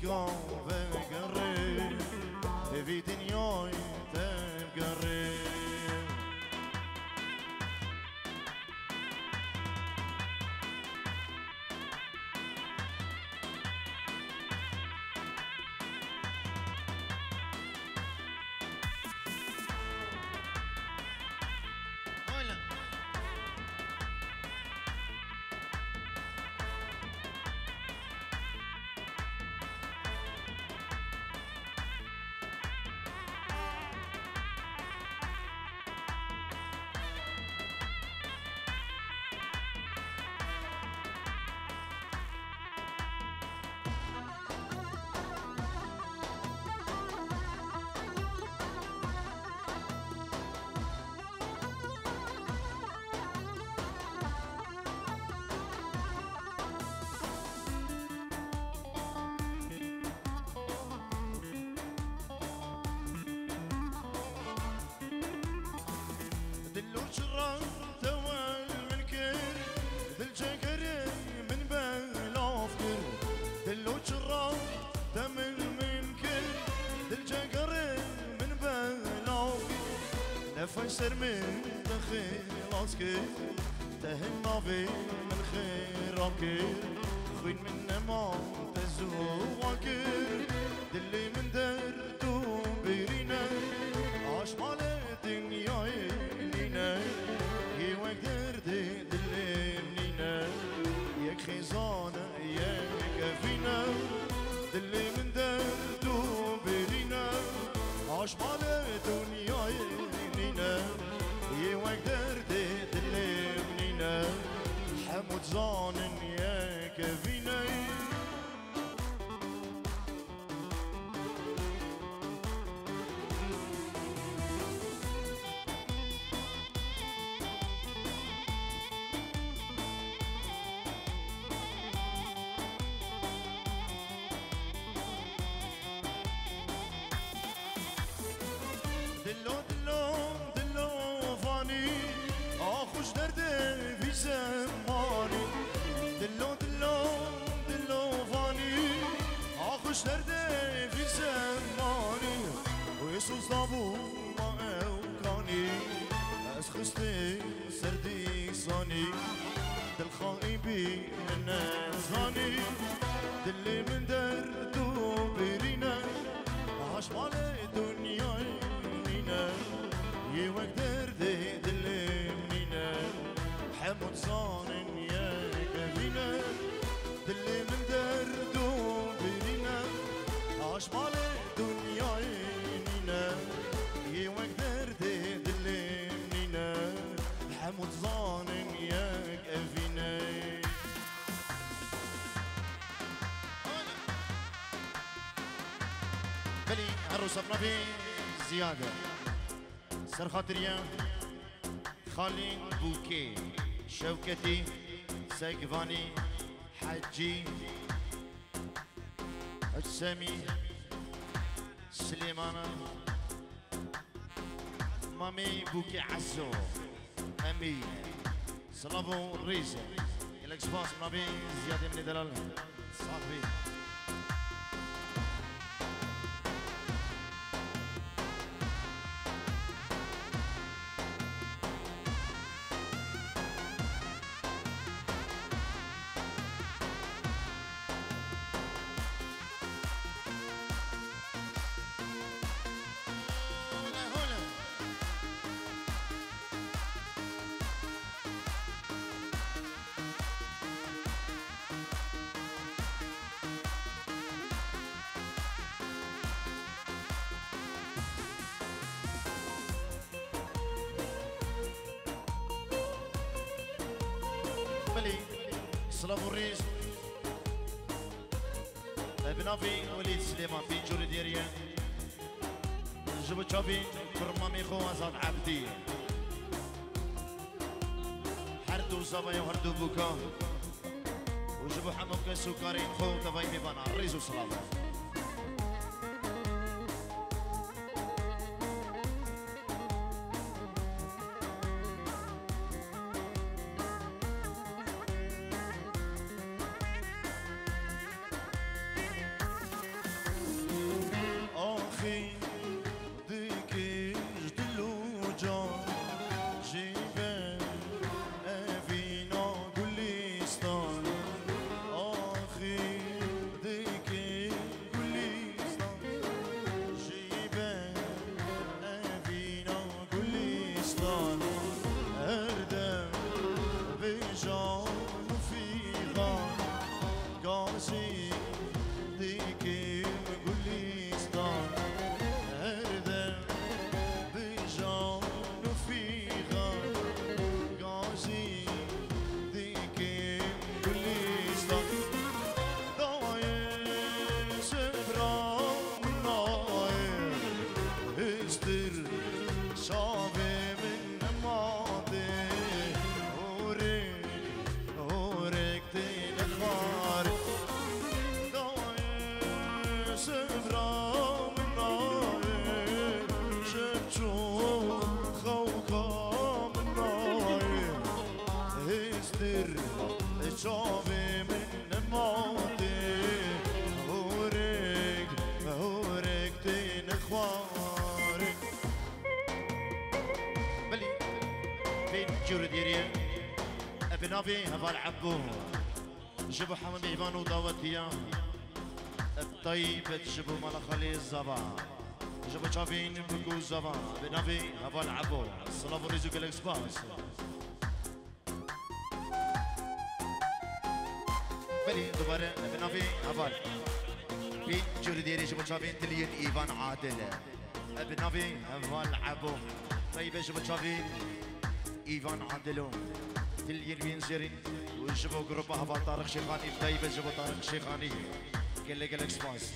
بقري في دنياي تبقري نفسر من خلاصك تهنا في من خيرك خوين من ما تزوقك دلي من درتو بيرينا عاش مال الدنيا لينا يوك دردي دلي منينا ياك خزانة ياك فينا دلي من درتو بيرينا عاش مال الدنيا يوك دردي دلي منينا حمود زانن ياك فينا خوش درده في زماني دلو دلو دلو فاني خوش درده في زماني ويسوس دابو ما اوكاني اسخستي سردي صاني دل خايبي من زاني دلي من دردو برينا عاش مال الدنيا لينا يوك دردي دلي حمود صانن ياك فينا دلي من دردو برينا عاش مال الدنيا لينا يوك دردي دلي منينا حمود صانن ياك فينا بلي عروسة بنبي زيادة سر خاطريا خالي بوكي شوكتي سيكفاني حجي السامي سليمانا مامي بوكي عزو امي صلابو ريزة الاكسباس مامي زيادة من دلال صاحبي صلابو الريس بنافي وليد سليمان في جوري ديريا جبو تشافي كرمامي خو ازاد عبدي حردو صبايا وهردو بوكا وجبو حموك سكري خو تباي ميبانا الريس وصلابو جور ديري بنافي هفا العبو جبو حمام إيفان وداوتيا الطيب جبو مالا خلي الزبا جبو شافين بكو الزبا بنافي هفا العبو الصلاة وريزو كالإكسباس بلي دوباره بنافي هفا بين جور ديري جبو شافين تلين إيفان عادل بنافي هفا العبو طيب جبو شافين إيفان عادلو تلين بينزري وجبوا جروب هفا طارق شيخاني طيب جبوا طارق شيخاني قال لك الاكسباس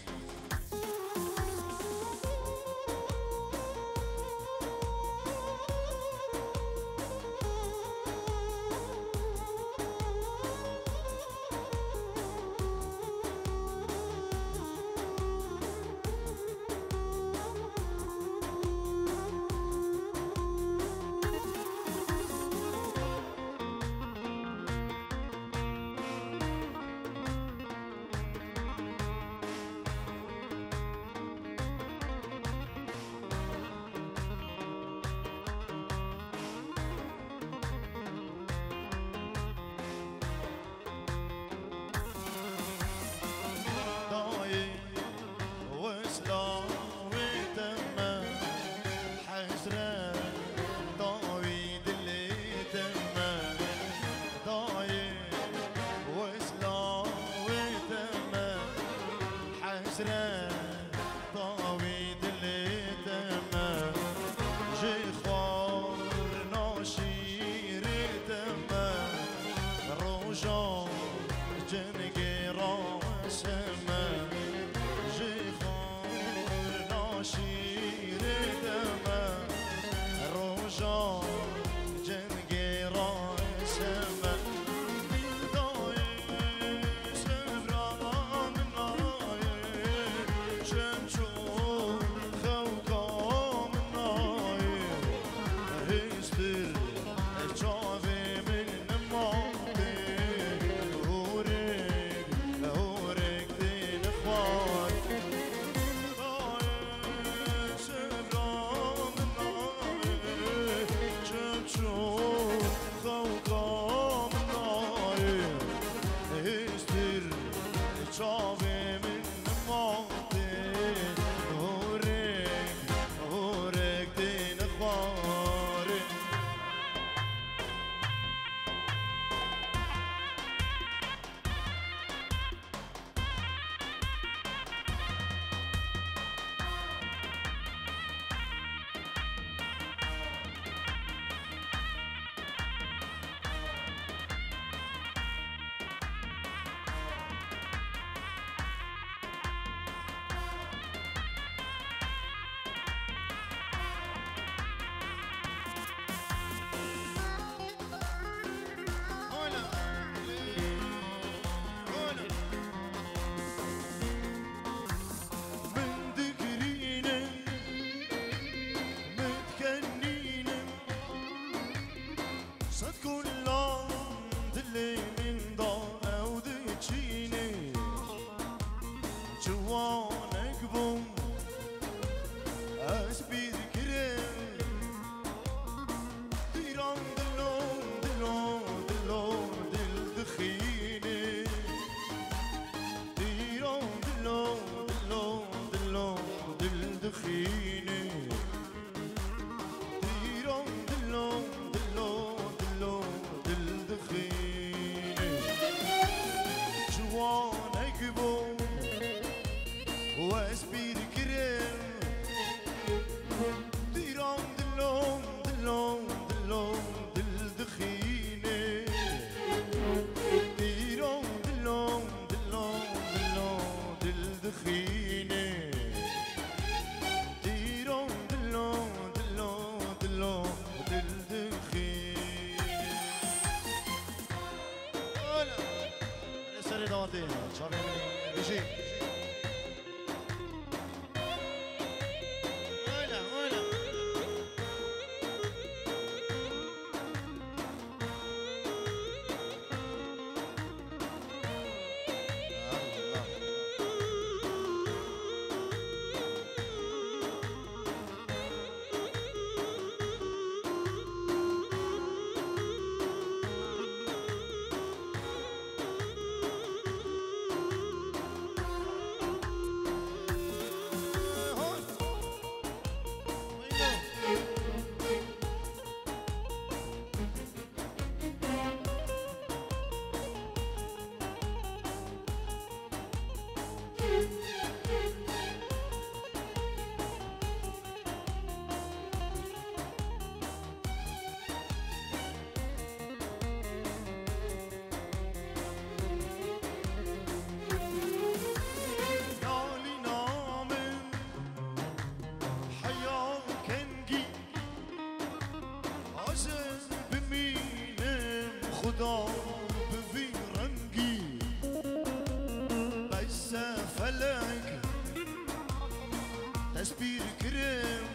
تسبير كرم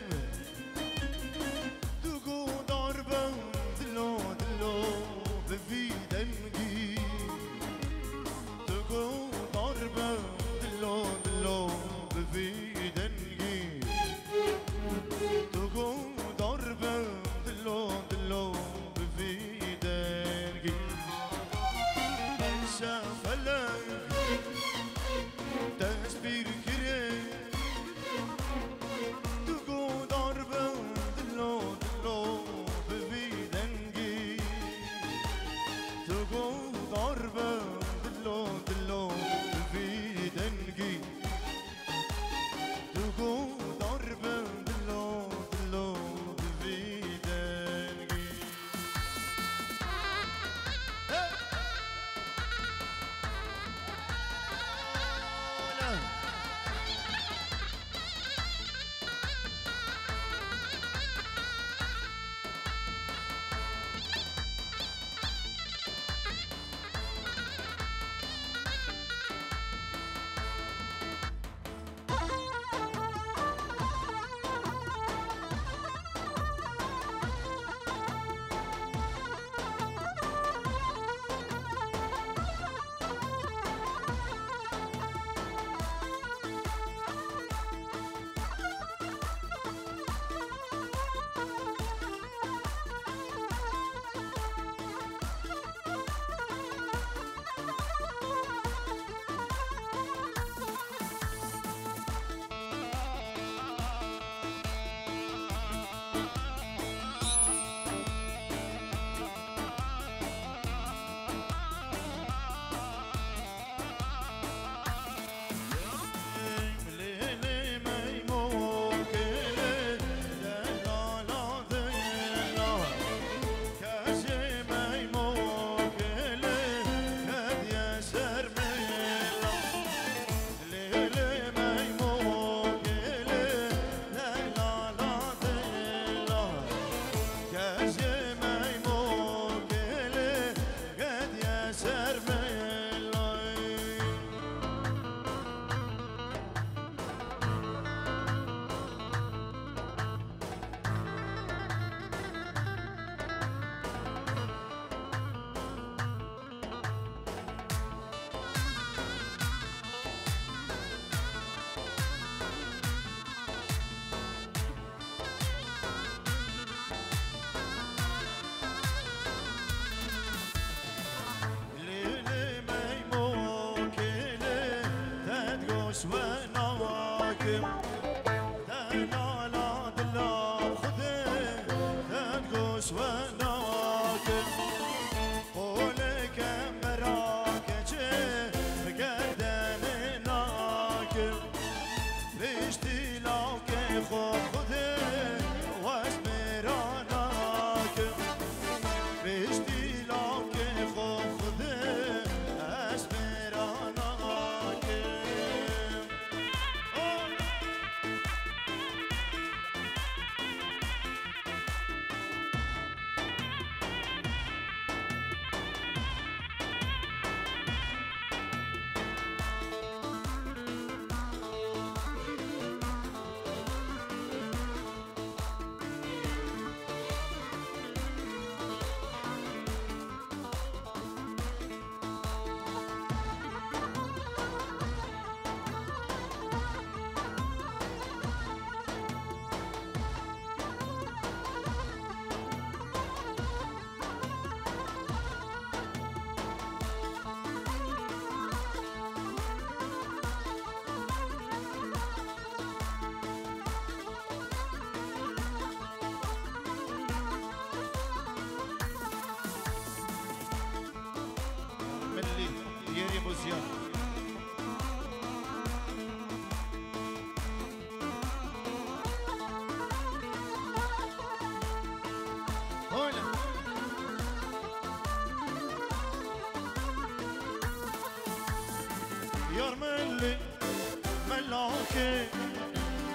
دوغو ضربة دلو دلو بفي دنجي دوغو ضربة دلو دلو بفي دنجي دوغو ضربة دلو دلو بفي دنجي انسى فلك تسبير كرم دوغو ضربة دلو دلو بفي دنجي دوغو ضربة دلو دلو بفي دنجي دوغو ضربة دلو دلو بفي دنجي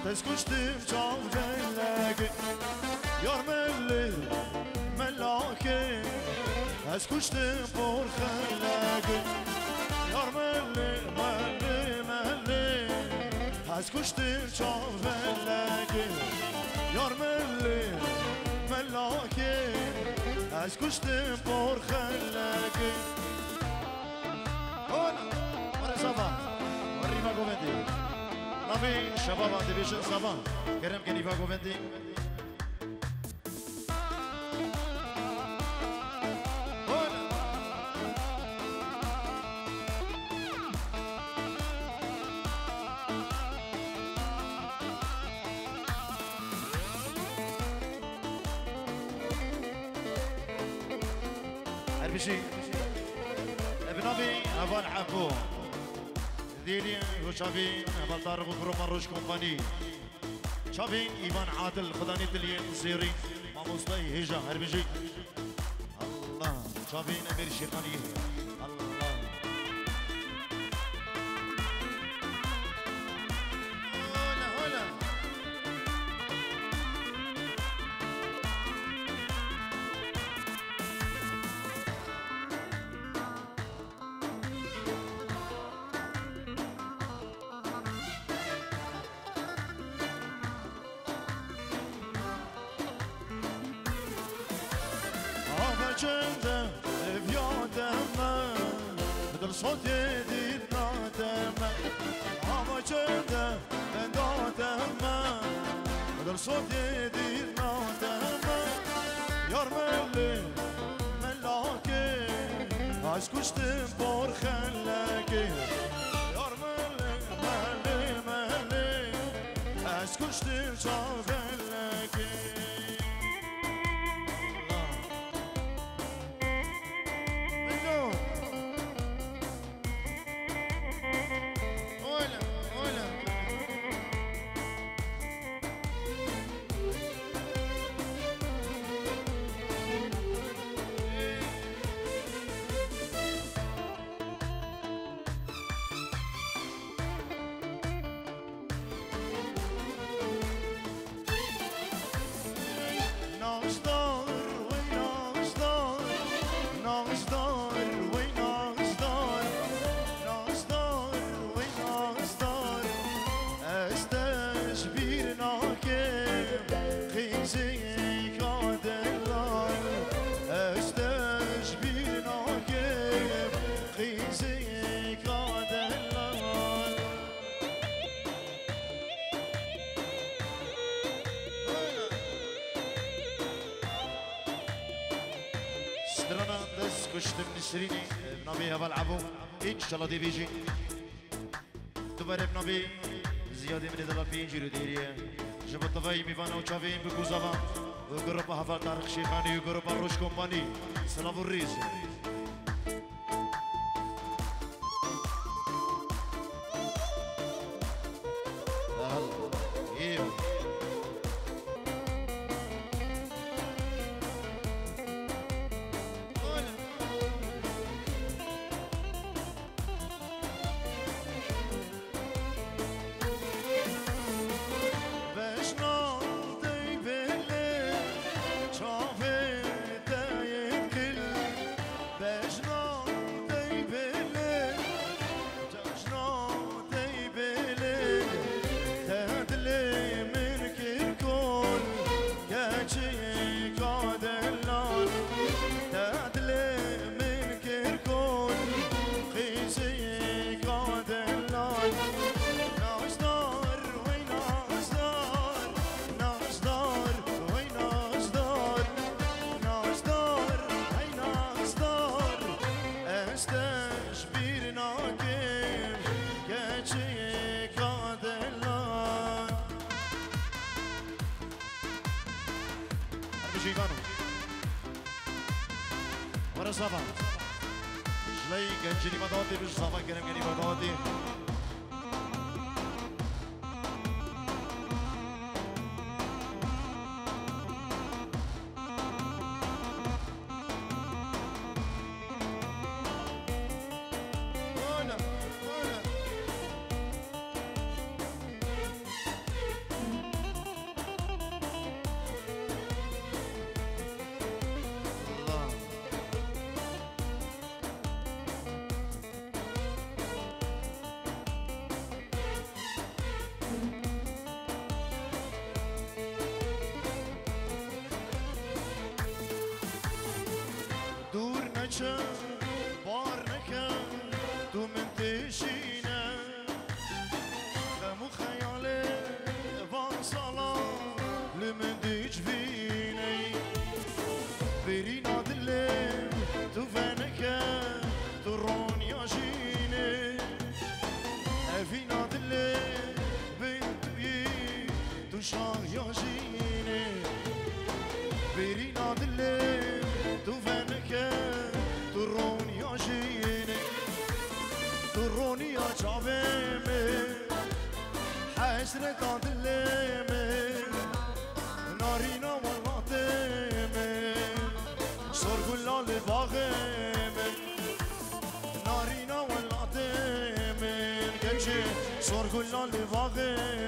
تسكشتم جاوجلك يار ملي ملاكي تسكشتم بورخلك يار ملي ملي ملي از کشتیم چاولگی یار ملی ملاکی از کشتیم برخلگی هون صبا ریما گووندی نبی شباب آنده بیشن صبا کرم که نیفا گووندی بشي ابنابي اول عبو ديري وشافين اول طارق وكروم مروش كومباني شافين ايمان عادل خداني تلين زيري ماموستاي هيجا هربجي الله شافين امير شيخاني الله هلا هلا جنده بیادم دل صوتی دید نادم اما جنده دادم دل صوتی دید نادم یار ملی ملاکی از کشتیم بار خلکی یار ملی ملی ملی از کشتیم چاولکی كشتم نسريني بنبي هبل عبو إن شاء الله دي بيجي دوباره بنبي زيادة من دلال بينجي رو ديريه جب طفاي ميفانا وشافين بكوزافا وقرب هبل طارق شيخاني وقرب روش كومباني سلام الريز ورا صبا شلي كنجني بضادي مش صبا كلام كني بضادي نچه بار نکه تو من تشینه خمو خیاله وان سالا لمن دیج بینی بری نادله تو فنکه تو رونیا جینه افی نادله بنتوی تو شاهیا جینه بری نادله تو فنکه تو رونیا جینه تو رونیا جابمه حسرت دلمه نارینا والله سرگلال باغمه نارینا والله گمشه سرگلال باغمه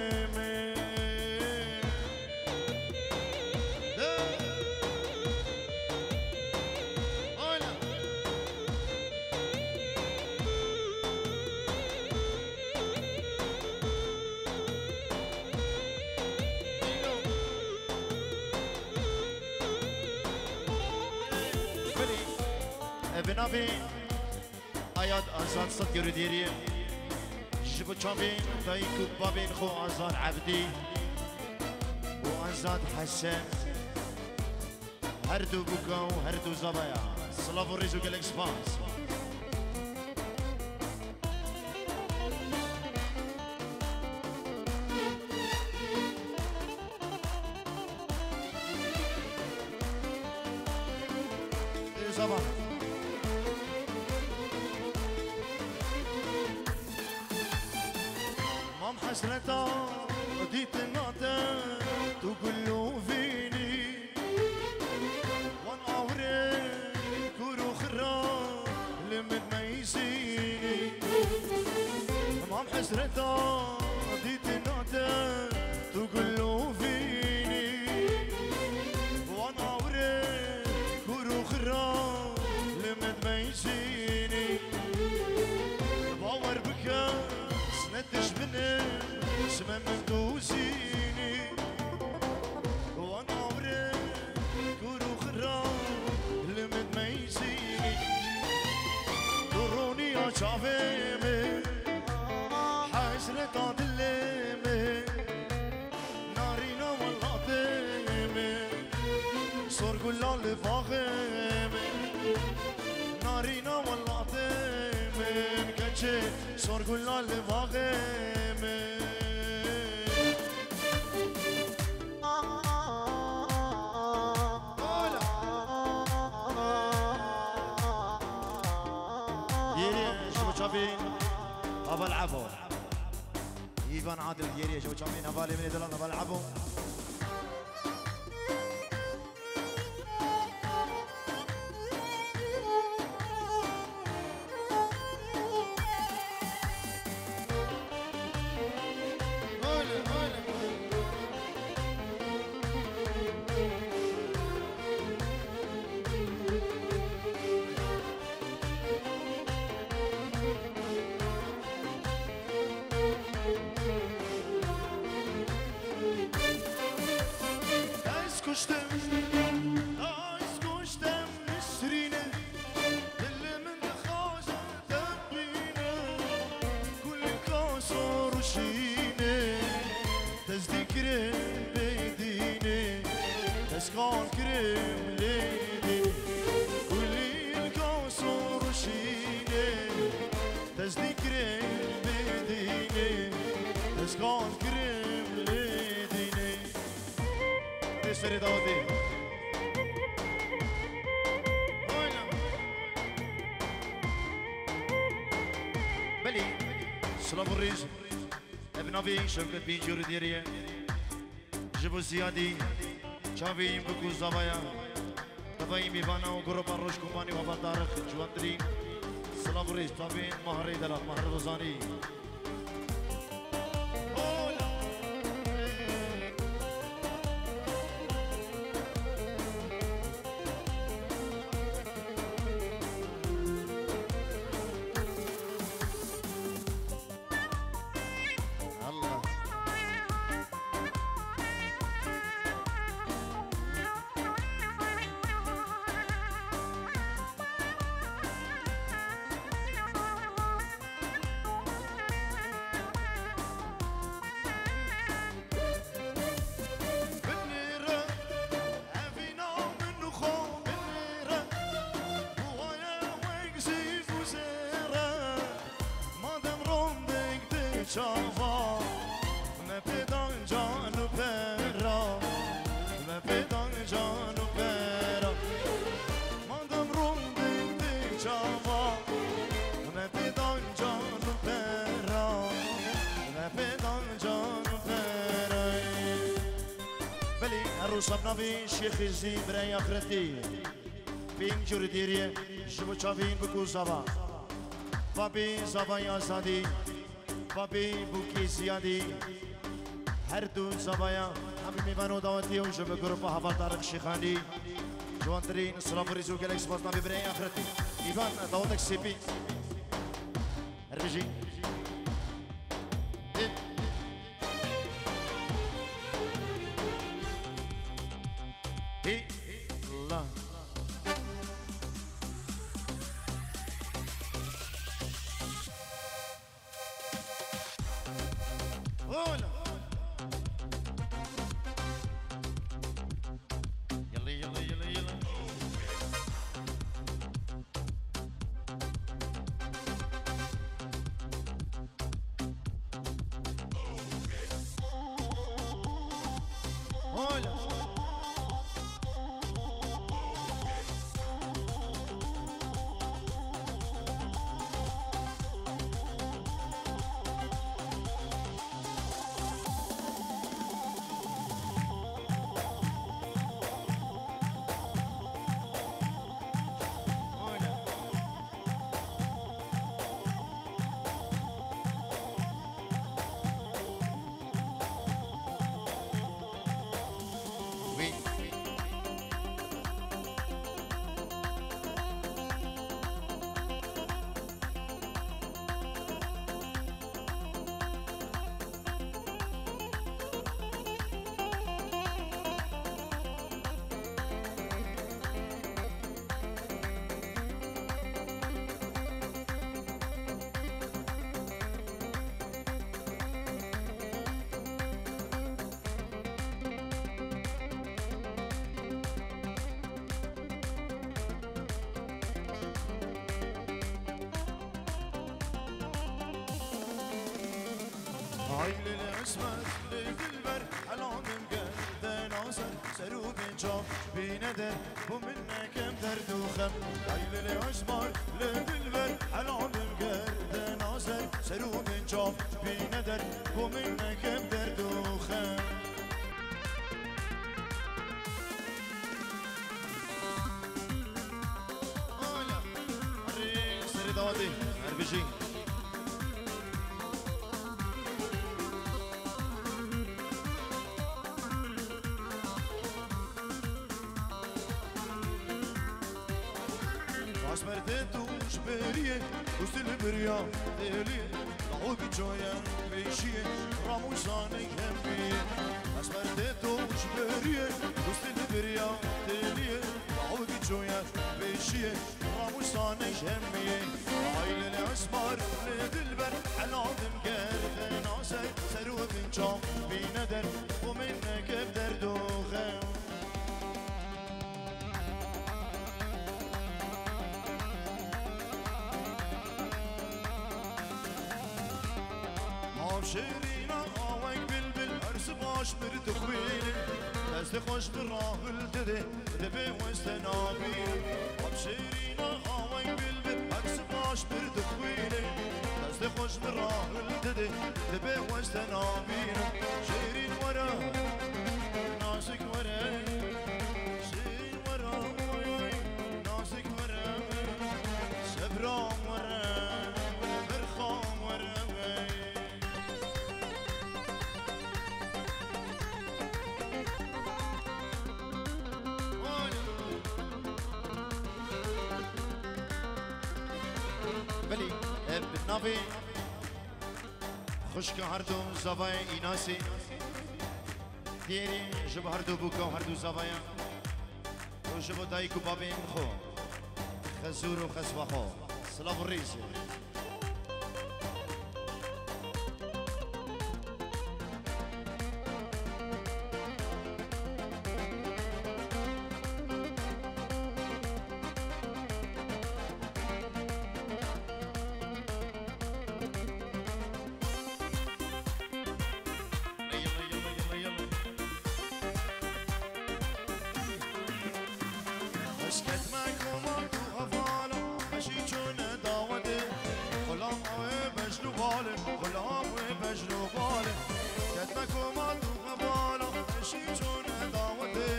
بنابي آيات آزاد صد يرديري جبو چامين دايكو بابين خو آزاد عبدي وآزاد حسن هردو بوكاو هردو زبايا صلافو ريزو قلق سباس زبا حسرتا وديت الناتا تقولوا فيني وانا اوريك كورو خرا لمن ما يسيني امام حسرتا وديت الناتا تقولوا فيني وانا اوريك كورو خرا لمن ما يسيني باور بك سندش بني سما مندوسيني وانا عمري كورو خرا لمد ما يسيني دوروني يا شافيمي حسرة دلمي نارينا والله ديمي سرقلال فاغمي نارينا والله ديمي كنشي سرقلال فاغمي أبا العبو إيفان عادل ديري شو تشامين أبالي من دلان أبا العبو شوكت بينجور ديريه جبو زيادي شافين بكو زبايا تفاي ميبانا وقرب الروش كوماني وابا تاريخ جواندري سلام ريس تفاين مهري دلال مهر رزاني چاوا مپدان جانو پرا مپدان جانو پرا ماندم روم بی چاوا مپدان جانو پرا مپدان جانو پرا بلی عروس ابنابی شیخ زی برای آخرتی بین جور دیریه شبو چاوین بکو زبا بابی زبای آزادی بابی بوکی زیادی هر دو زبایا همی میوانو دعوتی و جبه گروپ حوال تارق شیخانی جوانترین سلام ریزو گلکس بازنا ببرین آخرتی ایوان دعوتک سیپی هر بجی الله هولا يلا يلا يلا يلا هولا عيل العصمت للبر علامم قد ناصر سروب جاب بندر ومنك درد وخم عيل العصمت للبر علامم قد ناصر سروب جاب بندر ومنك درد وخم هلا الريس رضاوي اربجي اسمرت توش بریه وستل بریا دلی لعوب جویا بیشیه راموزان کمیه اسمرت توش بریه وستل بریا دلی لعوب جویا بیشیه راموزان کمیه عیل الاسمار لدلبر علادم گرد ناسر سروب جام بیندر ومنك بدرد وخم شيرينا آوانك بلبل هرس باش مرد خويل دست خوش براه الدده دبي وستنابيل شيرينا آوانك بلبل هرس باش مرد خويل دست خوش براه الدده دبي وستنابيل شيرين ورا ناسك ورا شيرين ورا ناسك ورا سبرام ورا برخام ورا بلی نافی خشک هردو زوای ایناسی دیری جب هردو بوکا هردو زوای و جب دایکو بابین خو خزور و خزوا خو سلام الرئیس اسكت مكومات وغفالة ماشي جون داودي غلام وبجلو بالي غلام وبجلو بالي اسكت مكومات وغفالة ماشي جون داودي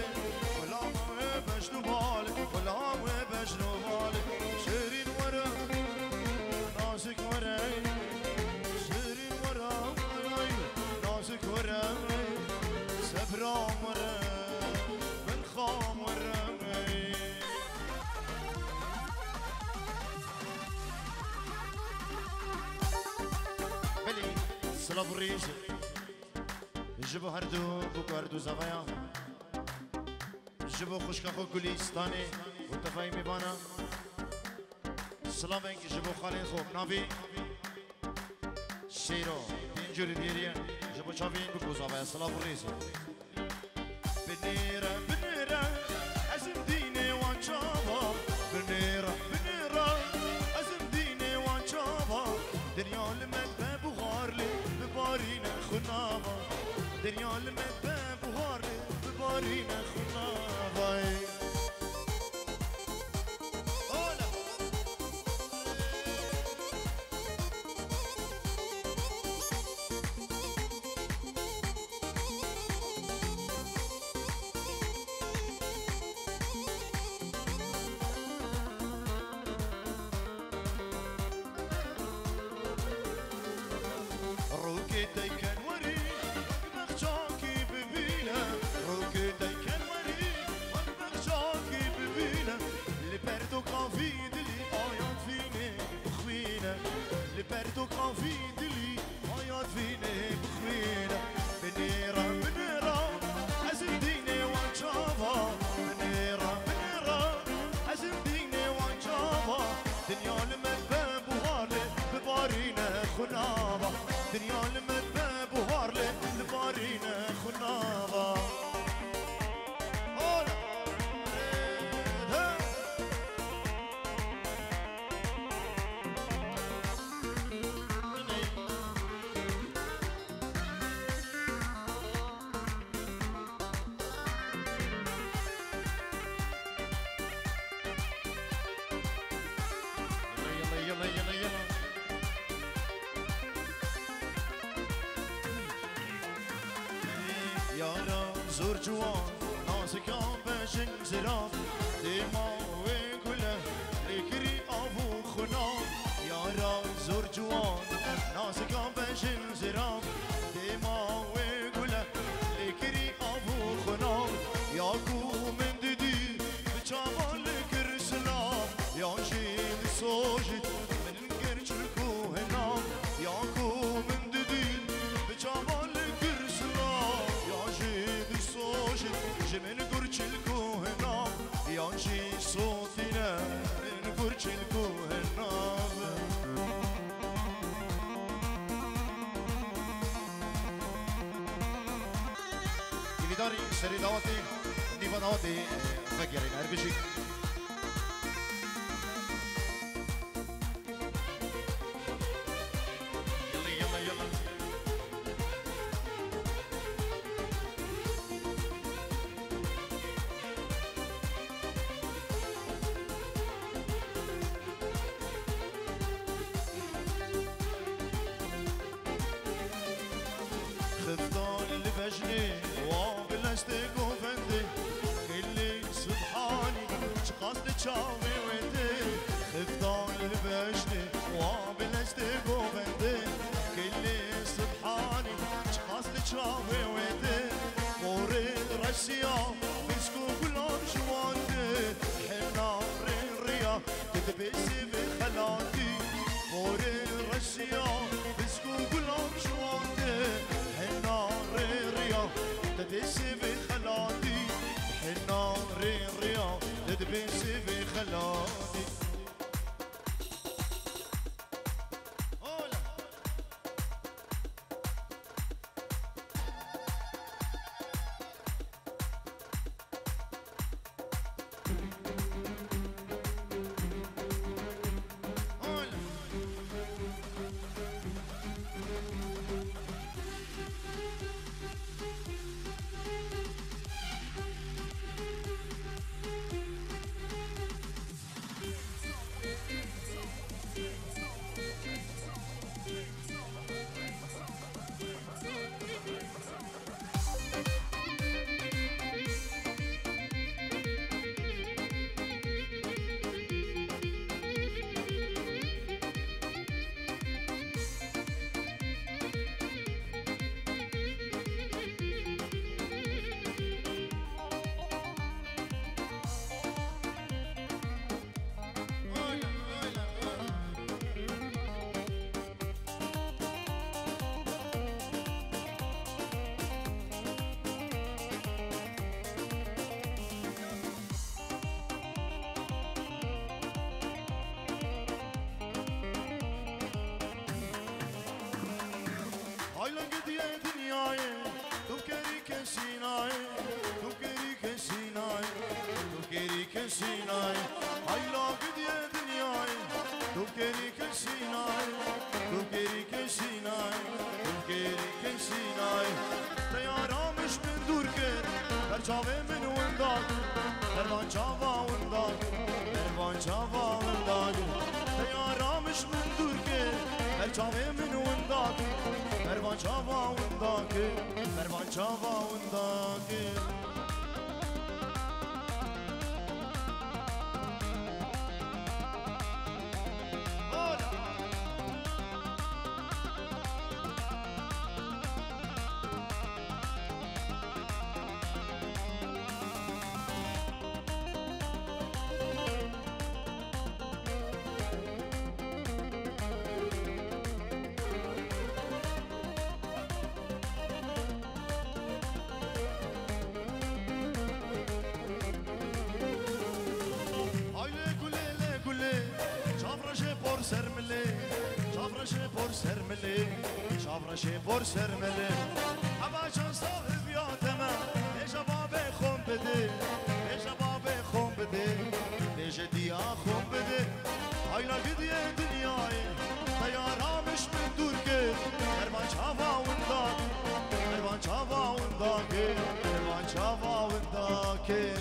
غلام وبجلو بالي غلام وبجلو بالي شيرين ورا ناسك ورا شيرين ورا ناسك ورا سبرام ورا من خام ورا بلي سلاب الريش جبو هردو بوكو هردو زغايا جبو خوشكا خو كوليستاني وتفاي ميبانا سلامك جبو خالين خو نافي شيرو بينجوري ديريا جبو شافين بوكو زغايا سلاب الريش بنيرة بنيرة أزم ديني وانشابا بنيرة بنيرة أزم ديني وانشابا دنيا لمدة بغار لي ببارينا خنابا دنيا لمدة بغار لي ببارينا خنابا دنيا لمدة بوهار لي لبارينا خنابا زور جوان ناسك بشن زراف ديما وكله لكري ابو خنام يارا زور جوان ناسك بشن زراف ديما وكله لكري ابو خنام ياكو من ددي بچابال كرسلام يا جيل سوجد من كرچكو هنام ياكو من ددي بچابال جمن قرش الكوهنام يانشي صوتنا من قرش الكوهنام يفيداري سري دعوتي نيفا دعوتي فكرين هربشي خفضان اللي بجني وبلشتك وفندي كلي سبحاني شقصت تشاوي ويدي خفضان اللي بجني وبلشتك وفندي كلي سبحاني شقصت تشاوي ويدي موري رشيا مسكو كلهم جواندي حنا ريا تدبسي بخلاتي موري رشيا مسكو كلهم جواندي تدبسي بخلاتي حنا ريا تدبسي بخلاتي برچاوه من ونداگ دربان چاوا ونداگ دربان چاوا ونداگ تیارامش من دور که برچاوه من ونداگ دربان چاوا ونداگ دربان چاوا ونداگ شافرشه پر سرمله عباشان صاحب یادمه بیجا بابه خون بده بیجا بابه خون بده بیجا دیا خون بده hayla gidiye dünyayı tayaramış mı durge Erman çavağında Erman çavağındaki Erman çavağındaki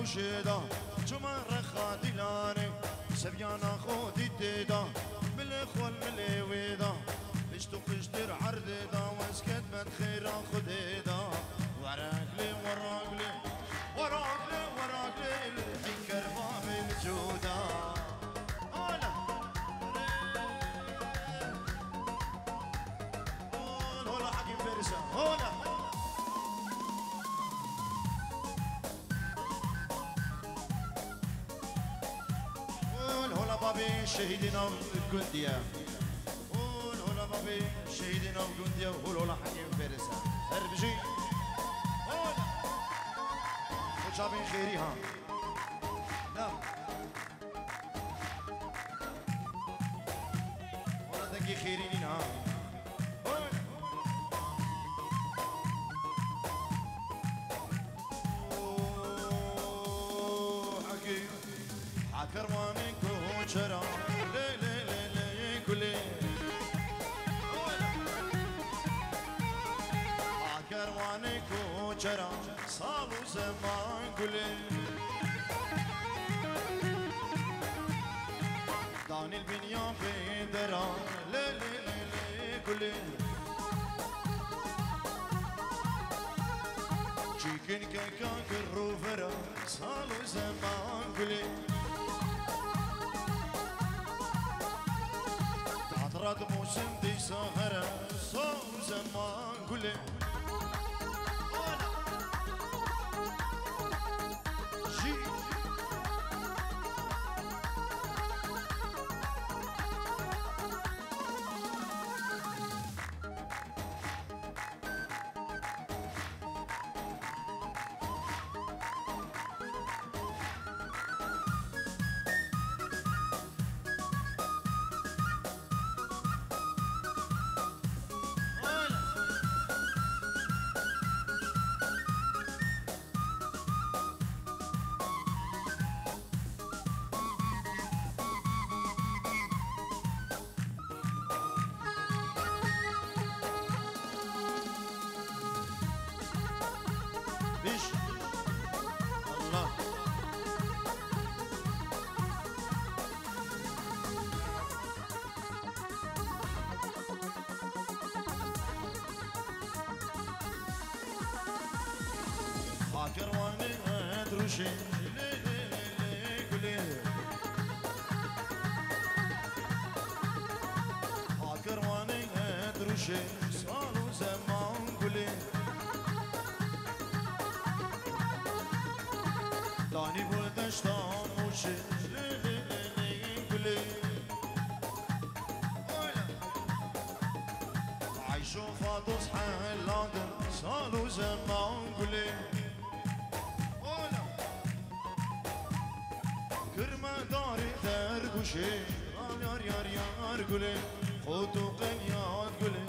حوشيدا جمع رخاتي لاني سبيانا خودي تيدا من الاخوان من الويدا بشتو قشتر عرديدا واسكت من خيرا خديدا وراك لي وراك لي وراك لي وراك لي تنكر بابي مجودا هولا هولا حكيم فارسة هولا بابي شهيدنا الجندية والهلا بابي شهيدنا الجندية والهلا حكيم فارسة هربجي هلا وشافين خيري ها لا ولا تنكي خيرين ها كرواني كوشرا لي لي لي لي كلي كرواني كوشرا صالو زمان كلي داني البنيان بيدرا لي لي لي لي كلي chicken كيكا كروفرا صالو زمان كلي راد موسم دي سهرة صوم زمان كله جي الله فاكر وانا ادري لي لي لي قولي فاكر وانا ادري صاروا زمان قولي داني بولدشتان وشي لي لي لي قولي عايشوا فاضوس حلادن صاروا زمان قولي كرمة داري ترقشي يار يار يار قولي خطو قنيات قولي